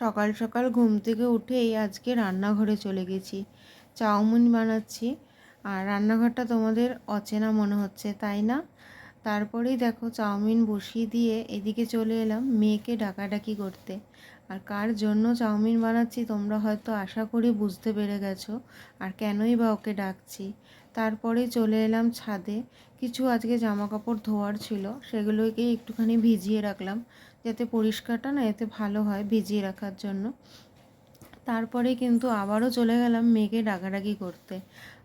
সকাল সকাল ঘুম থেকে উঠেই আজকে রান্নাঘরে চলে গেছি। চাউমিন বানাচ্ছি। আর রান্নাঘরটা তোমাদের অচেনা মনে হচ্ছে, তাই না? তারপরেই দেখো চাউমিন বসিয়ে দিয়ে এদিকে চলে এলাম মেয়েকে ডাকাডাকি করতে। আর কার জন্য চাউমিন বানাচ্ছি তোমরা হয়তো আশা করি বুঝতে পেরে গেছো, আর কেনই বা ওকে ডাকছি। তারপরে চলে এলাম ছাদে। কিছু আজকে জামা কাপড় ধোয়ার ছিল, সেগুলোকে একটুখানি ভিজিয়ে রাখলাম, যাতে পরিষ্কারটা না এতে ভালো হয় ভিজিয়ে রাখার জন্য। তারপরে কিন্তু আবারও চলে গেলাম মেয়েকে ডাকাডাকি করতে।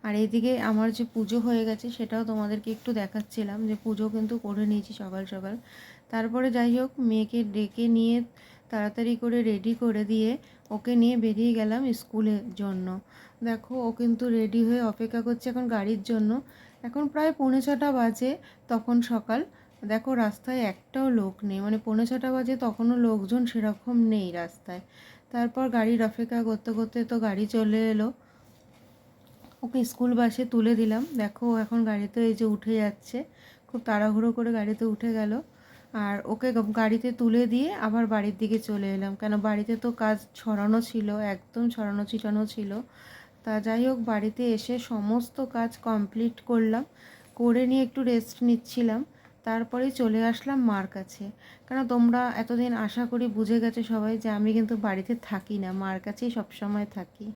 আর এইদিকে আমার যে পুজো হয়ে গেছে সেটাও তোমাদেরকে একটু দেখাচ্ছিলাম, যে পুজো কিন্তু করে নিয়েছি সকাল সকাল। তারপরে যাই হোক মেয়েকে ডেকে নিয়ে তাড়াতাড়ি করে রেডি করে দিয়ে ওকে নিয়ে বেরিয়ে গেলাম স্কুলের জন্য। দেখো ও কিন্তু রেডি হয়ে অপেক্ষা করছে এখন গাড়ির জন্য। এখন প্রায় 6:45 বাজে, তখন সকাল। দেখো রাস্তায় একটাও লোক নেই, মানে 6:45 বাজে তখনও লোকজন সেরকম নেই রাস্তায়। তারপর গাড়ির অপেক্ষা করতে করতে তো গাড়ি চলে এলো। ওকে স্কুল বাসে তুলে দিলাম। দেখো ও এখন গাড়িতে এই যে উঠে যাচ্ছে, খুব তাড়াহুড়ো করে গাড়িতে উঠে গেল। আর ওকে গাড়িতে তুলে দিয়ে আবার বাড়ির দিকে চলে এলাম, কেন বাড়িতে তো কাজ ছড়ানো ছিল, একদম ছড়ানো ছিটানো ছিল। তা যাই হোক বাড়িতে এসে সমস্ত কাজ কমপ্লিট করলাম, করে নিয়ে একটু রেস্ট নিচ্ছিলাম। তারপরেই চলে আসলাম মার কাছে। কারণ তোমরা এতদিন আশা করি বুঝে গেছো সবাই যে আমি কিন্তু বাড়িতে থাকি না, মার কাছেই সবসময় থাকি।